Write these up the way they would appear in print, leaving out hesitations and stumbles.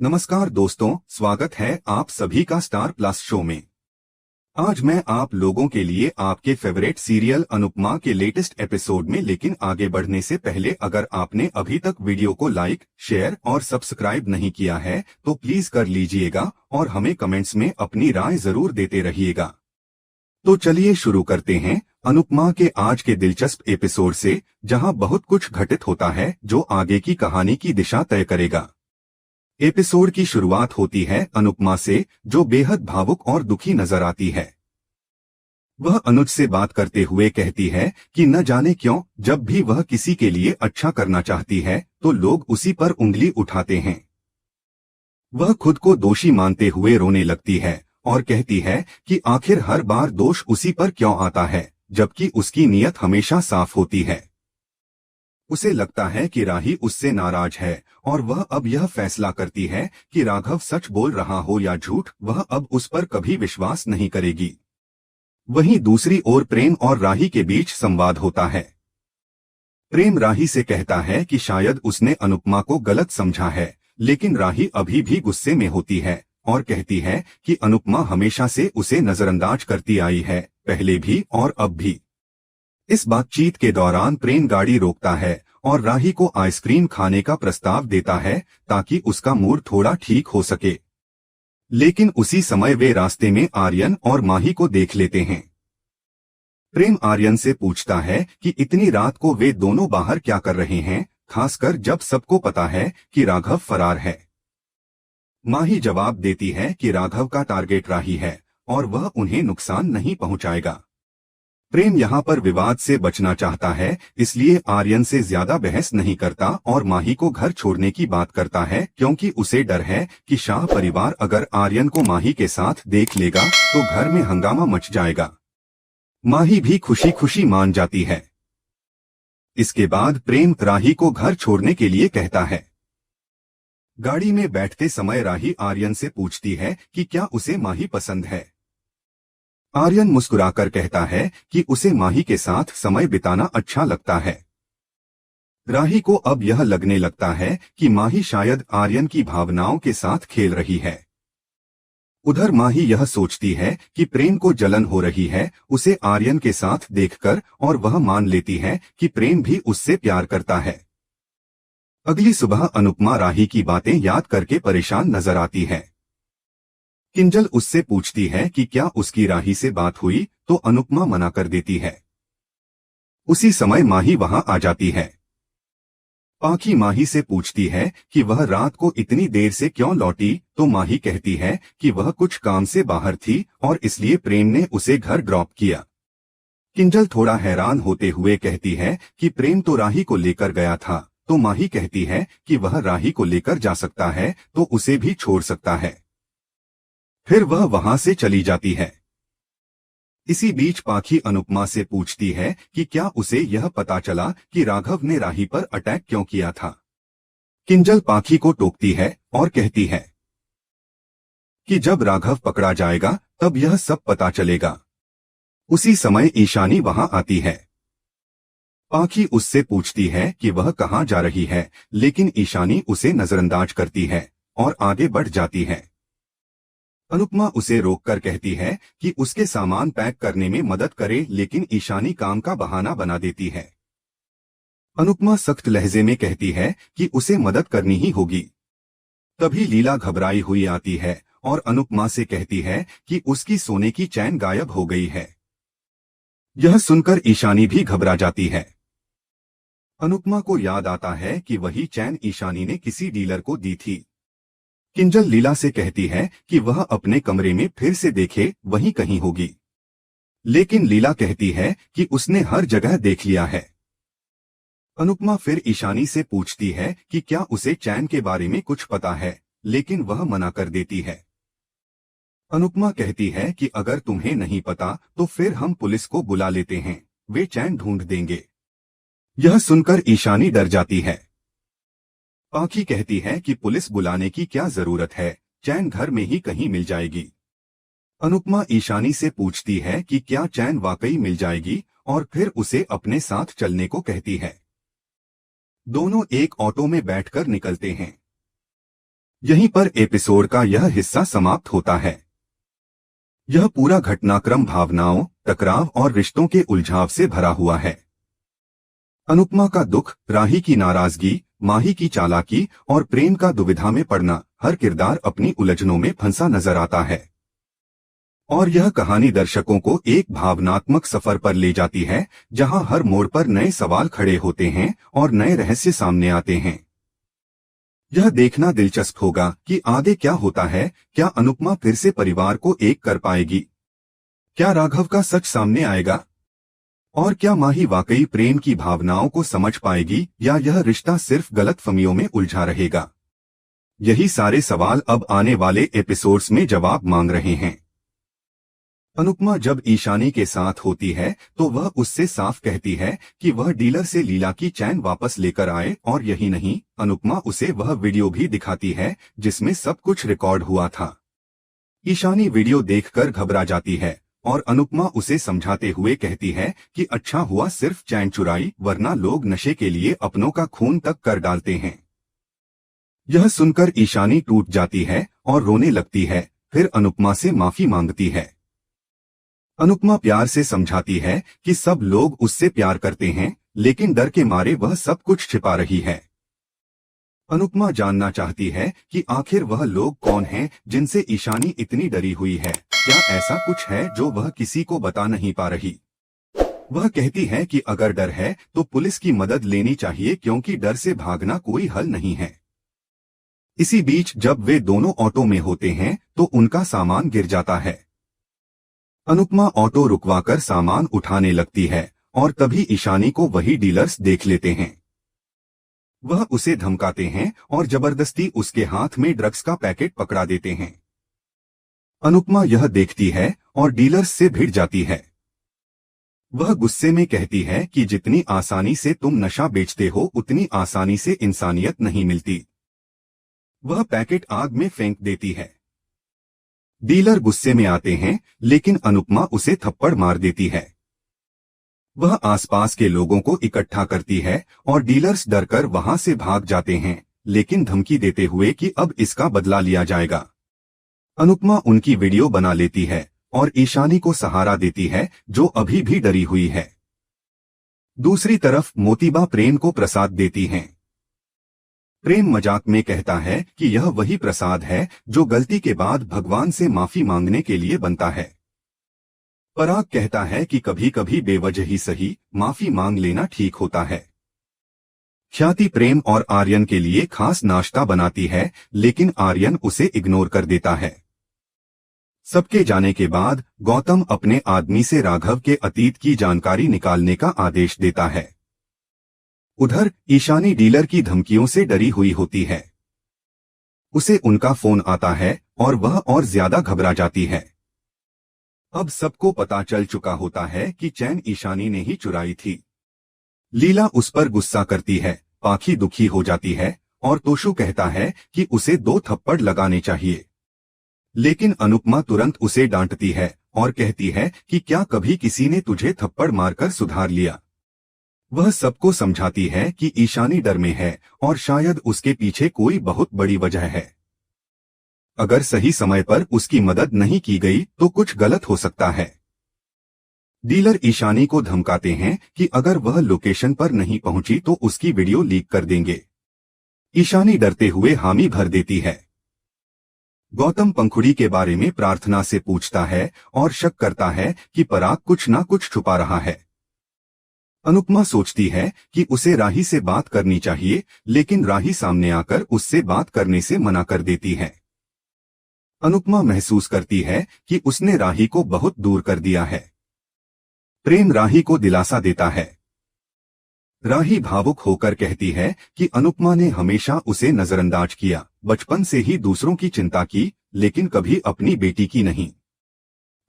नमस्कार दोस्तों, स्वागत है आप सभी का स्टार प्लस शो में। आज मैं आप लोगों के लिए आपके फेवरेट सीरियल अनुपमा के लेटेस्ट एपिसोड में, लेकिन आगे बढ़ने से पहले अगर आपने अभी तक वीडियो को लाइक, शेयर और सब्सक्राइब नहीं किया है तो प्लीज कर लीजिएगा और हमें कमेंट्स में अपनी राय जरूर देते रहिएगा। तो चलिए शुरू करते हैं अनुपमा के आज के दिलचस्प एपिसोड से, जहां बहुत कुछ घटित होता है जो आगे की कहानी की दिशा तय करेगा। एपिसोड की शुरुआत होती है अनुपमा से, जो बेहद भावुक और दुखी नजर आती है। वह अनुज से बात करते हुए कहती है कि न जाने क्यों जब भी वह किसी के लिए अच्छा करना चाहती है तो लोग उसी पर उंगली उठाते हैं। वह खुद को दोषी मानते हुए रोने लगती है और कहती है कि आखिर हर बार दोष उसी पर क्यों आता है, जबकि उसकी नीयत हमेशा साफ होती है। उसे लगता है कि राही उससे नाराज है और वह अब यह फैसला करती है कि राघव सच बोल रहा हो या झूठ, वह अब उस पर कभी विश्वास नहीं करेगी। वहीं दूसरी ओर प्रेम और राही के बीच संवाद होता है। प्रेम राही से कहता है कि शायद उसने अनुपमा को गलत समझा है, लेकिन राही अभी भी गुस्से में होती है और कहती है कि अनुपमा हमेशा से उसे नजरअंदाज करती आई है, पहले भी और अब भी। इस बातचीत के दौरान प्रेम गाड़ी रोकता है और राही को आइसक्रीम खाने का प्रस्ताव देता है ताकि उसका मूड थोड़ा ठीक हो सके। लेकिन उसी समय वे रास्ते में आर्यन और माही को देख लेते हैं। प्रेम आर्यन से पूछता है कि इतनी रात को वे दोनों बाहर क्या कर रहे हैं, खासकर जब सबको पता है कि राघव फरार है। माही जवाब देती है कि राघव का टारगेट राही है और वह उन्हें नुकसान नहीं पहुंचाएगा। प्रेम यहाँ पर विवाद से बचना चाहता है, इसलिए आर्यन से ज्यादा बहस नहीं करता और माही को घर छोड़ने की बात करता है, क्योंकि उसे डर है कि शाह परिवार अगर आर्यन को माही के साथ देख लेगा तो घर में हंगामा मच जाएगा। माही भी खुशी खुशी मान जाती है। इसके बाद प्रेम राही को घर छोड़ने के लिए कहता है। गाड़ी में बैठते समय राही आर्यन से पूछती है कि क्या उसे माही पसंद है। आर्यन मुस्कुराकर कहता है कि उसे माही के साथ समय बिताना अच्छा लगता है। राही को अब यह लगने लगता है कि माही शायद आर्यन की भावनाओं के साथ खेल रही है। उधर माही यह सोचती है कि प्रेम को जलन हो रही है उसे आर्यन के साथ देखकर, और वह मान लेती है कि प्रेम भी उससे प्यार करता है। अगली सुबह अनुपमा राही की बातें याद करके परेशान नजर आती है। किंजल उससे पूछती है कि क्या उसकी राही से बात हुई, तो अनुपमा मना कर देती है। उसी समय माही वहां आ जाती है। पाखी माही से पूछती है कि वह रात को इतनी देर से क्यों लौटी, तो माही कहती है कि वह कुछ काम से बाहर थी और इसलिए प्रेम ने उसे घर ड्रॉप किया। किंजल थोड़ा हैरान होते हुए कहती है कि प्रेम तो राही को लेकर गया था, तो माही कहती है कि वह राही को लेकर जा सकता है तो उसे भी छोड़ सकता है। फिर वह वहां से चली जाती है। इसी बीच पाखी अनुपमा से पूछती है कि क्या उसे यह पता चला कि राघव ने राही पर अटैक क्यों किया था। किंजल पाखी को टोकती है और कहती है कि जब राघव पकड़ा जाएगा तब यह सब पता चलेगा। उसी समय ईशानी वहां आती है। पाखी उससे पूछती है कि वह कहां जा रही है, लेकिन ईशानी उसे नजरअंदाज करती है और आगे बढ़ जाती है। अनुपमा उसे रोककर कहती है कि उसके सामान पैक करने में मदद करे, लेकिन ईशानी काम का बहाना बना देती है। अनुपमा सख्त लहजे में कहती है कि उसे मदद करनी ही होगी। तभी लीला घबराई हुई आती है और अनुपमा से कहती है कि उसकी सोने की चैन गायब हो गई है। यह सुनकर ईशानी भी घबरा जाती है। अनुपमा को याद आता है कि वही चैन ईशानी ने किसी डीलर को दी थी। किंजल लीला से कहती है कि वह अपने कमरे में फिर से देखे, वहीं कहीं होगी। लेकिन लीला कहती है कि उसने हर जगह देख लिया है। अनुपमा फिर ईशानी से पूछती है कि क्या उसे चैन के बारे में कुछ पता है, लेकिन वह मना कर देती है। अनुपमा कहती है कि अगर तुम्हें नहीं पता तो फिर हम पुलिस को बुला लेते हैं, वे चैन ढूंढ देंगे। यह सुनकर ईशानी डर जाती है। पाखी कहती है कि पुलिस बुलाने की क्या जरूरत है, चैन घर में ही कहीं मिल जाएगी। अनुपमा ईशानी से पूछती है कि क्या चैन वाकई मिल जाएगी और फिर उसे अपने साथ चलने को कहती है। दोनों एक ऑटो में बैठकर निकलते हैं। यहीं पर एपिसोड का यह हिस्सा समाप्त होता है। यह पूरा घटनाक्रम भावनाओं, टकराव और रिश्तों के उलझाव से भरा हुआ है। अनुपमा का दुख, राही की नाराजगी, माही की चालाकी और प्रेम का दुविधा में पड़ना, हर किरदार अपनी उलझनों में फंसा नजर आता है। और यह कहानी दर्शकों को एक भावनात्मक सफर पर ले जाती है, जहां हर मोड़ पर नए सवाल खड़े होते हैं और नए रहस्य सामने आते हैं। यह देखना दिलचस्प होगा कि आगे क्या होता है। क्या अनुपमा फिर से परिवार को एक कर पाएगी? क्या राघव का सच सामने आएगा? और क्या माही वाकई प्रेम की भावनाओं को समझ पाएगी, या यह रिश्ता सिर्फ गलतफहमियों में उलझा रहेगा? यही सारे सवाल अब आने वाले एपिसोड्स में जवाब मांग रहे हैं। अनुपमा जब ईशानी के साथ होती है तो वह उससे साफ कहती है कि वह डीलर से लीला की चैन वापस लेकर आए, और यही नहीं, अनुपमा उसे वह वीडियो भी दिखाती है जिसमें सब कुछ रिकॉर्ड हुआ था। ईशानी वीडियो देखकर घबरा जाती है और अनुपमा उसे समझाते हुए कहती है कि अच्छा हुआ सिर्फ चैन चुराई, वरना लोग नशे के लिए अपनों का खून तक कर डालते हैं। यह सुनकर ईशानी टूट जाती है और रोने लगती है, फिर अनुपमा से माफी मांगती है। अनुपमा प्यार से समझाती है कि सब लोग उससे प्यार करते हैं, लेकिन डर के मारे वह सब कुछ छिपा रही है। अनुपमा जानना चाहती है कि आखिर वह लोग कौन हैं जिनसे ईशानी इतनी डरी हुई है। क्या ऐसा कुछ है जो वह किसी को बता नहीं पा रही? वह कहती है कि अगर डर है तो पुलिस की मदद लेनी चाहिए, क्योंकि डर से भागना कोई हल नहीं है। इसी बीच जब वे दोनों ऑटो में होते हैं तो उनका सामान गिर जाता है। अनुपमा ऑटो रुकवाकर सामान उठाने लगती है और तभी ईशानी को वही डीलर्स देख लेते हैं। वह उसे धमकाते हैं और जबरदस्ती उसके हाथ में ड्रग्स का पैकेट पकड़ा देते हैं। अनुपमा यह देखती है और डीलर्स से भिड़ जाती है। वह गुस्से में कहती है कि जितनी आसानी से तुम नशा बेचते हो, उतनी आसानी से इंसानियत नहीं मिलती। वह पैकेट आग में फेंक देती है। डीलर गुस्से में आते हैं, लेकिन अनुपमा उसे थप्पड़ मार देती है। वह आसपास के लोगों को इकट्ठा करती है और डीलर्स डरकर वहां से भाग जाते हैं, लेकिन धमकी देते हुए कि अब इसका बदला लिया जाएगा। अनुपमा उनकी वीडियो बना लेती है और ईशानी को सहारा देती है, जो अभी भी डरी हुई है। दूसरी तरफ मोतीबा प्रेम को प्रसाद देती हैं। प्रेम मजाक में कहता है कि यह वही प्रसाद है जो गलती के बाद भगवान से माफी मांगने के लिए बनता है। पराग कहता है कि कभी कभी बेवजह ही सही, माफी मांग लेना ठीक होता है। ख्याति प्रेम और आर्यन के लिए खास नाश्ता बनाती है, लेकिन आर्यन उसे इग्नोर कर देता है। सबके जाने के बाद गौतम अपने आदमी से राघव के अतीत की जानकारी निकालने का आदेश देता है। उधर ईशानी डीलर की धमकियों से डरी हुई होती है। उसे उनका फोन आता है और वह और ज्यादा घबरा जाती है। अब सबको पता चल चुका होता है कि चैन ईशानी ने ही चुराई थी। लीला उस पर गुस्सा करती है, पाखी दुखी हो जाती है और तोशु कहता है कि उसे 2 थप्पड़ लगाने चाहिए। लेकिन अनुपमा तुरंत उसे डांटती है और कहती है कि क्या कभी किसी ने तुझे थप्पड़ मारकर सुधार लिया? वह सबको समझाती है कि ईशानी डर में है और शायद उसके पीछे कोई बहुत बड़ी वजह है। अगर सही समय पर उसकी मदद नहीं की गई तो कुछ गलत हो सकता है। डीलर ईशानी को धमकाते हैं कि अगर वह लोकेशन पर नहीं पहुंची तो उसकी वीडियो लीक कर देंगे। ईशानी डरते हुए हामी भर देती है। गौतम पंखुड़ी के बारे में प्रार्थना से पूछता है और शक करता है कि पराग कुछ ना कुछ छुपा रहा है। अनुपमा सोचती है कि उसे राही से बात करनी चाहिए, लेकिन राही सामने आकर उससे बात करने से मना कर देती है। अनुपमा महसूस करती है कि उसने राही को बहुत दूर कर दिया है। प्रेम राही को दिलासा देता है। राही भावुक होकर कहती है कि अनुपमा ने हमेशा उसे नजरअंदाज किया, बचपन से ही दूसरों की चिंता की, लेकिन कभी अपनी बेटी की नहीं।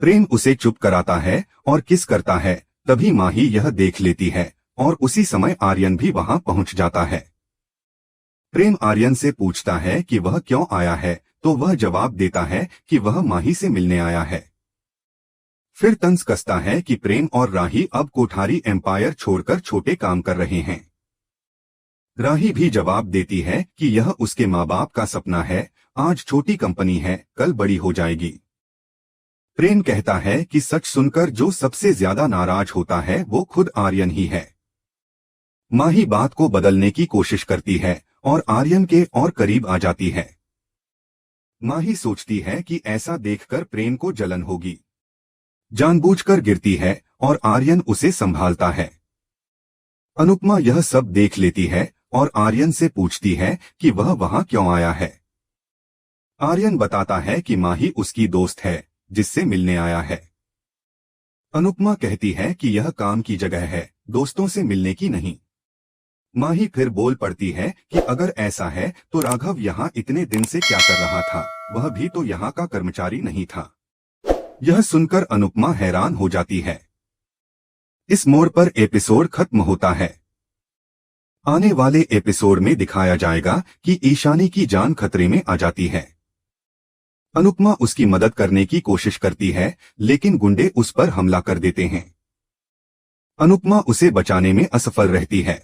प्रेम उसे चुप कराता है और किस करता है। तभी माही यह देख लेती है और उसी समय आर्यन भी वहां पहुंच जाता है। प्रेम आर्यन से पूछता है कि वह क्यों आया है, तो वह जवाब देता है कि वह माही से मिलने आया है। फिर तंज कसता है कि प्रेम और राही अब कोठारी एम्पायर छोड़कर छोटे काम कर रहे हैं। राही भी जवाब देती है कि यह उसके माँ बाप का सपना है आज छोटी कंपनी है, कल बड़ी हो जाएगी। प्रेम कहता है कि सच सुनकर जो सबसे ज्यादा नाराज होता है वो खुद आर्यन ही है। माही बात को बदलने की कोशिश करती है और आर्यन के और करीब आ जाती है। माही सोचती है कि ऐसा देखकर प्रेम को जलन होगी। जानबूझकर गिरती है और आर्यन उसे संभालता है। अनुपमा यह सब देख लेती है और आर्यन से पूछती है कि वह वहां क्यों आया है। आर्यन बताता है कि माही उसकी दोस्त है जिससे मिलने आया है। अनुपमा कहती है कि यह काम की जगह है, दोस्तों से मिलने की नहीं। माही फिर बोल पड़ती है कि अगर ऐसा है तो राघव यहाँ इतने दिन से क्या कर रहा था, वह भी तो यहाँ का कर्मचारी नहीं था। यह सुनकर अनुपमा हैरान हो जाती है। इस मोड़ पर एपिसोड खत्म होता है। आने वाले एपिसोड में दिखाया जाएगा कि ईशानी की जान खतरे में आ जाती है। अनुपमा उसकी मदद करने की कोशिश करती है लेकिन गुंडे उस पर हमला कर देते हैं। अनुपमा उसे बचाने में असफल रहती है।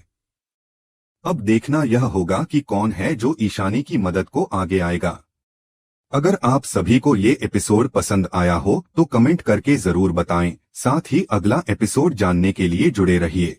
अब देखना यह होगा कि कौन है जो ईशानी की मदद को आगे आएगा। अगर आप सभी को ये एपिसोड पसंद आया हो तो कमेंट करके जरूर बताएं। साथ ही अगला एपिसोड जानने के लिए जुड़े रहिए।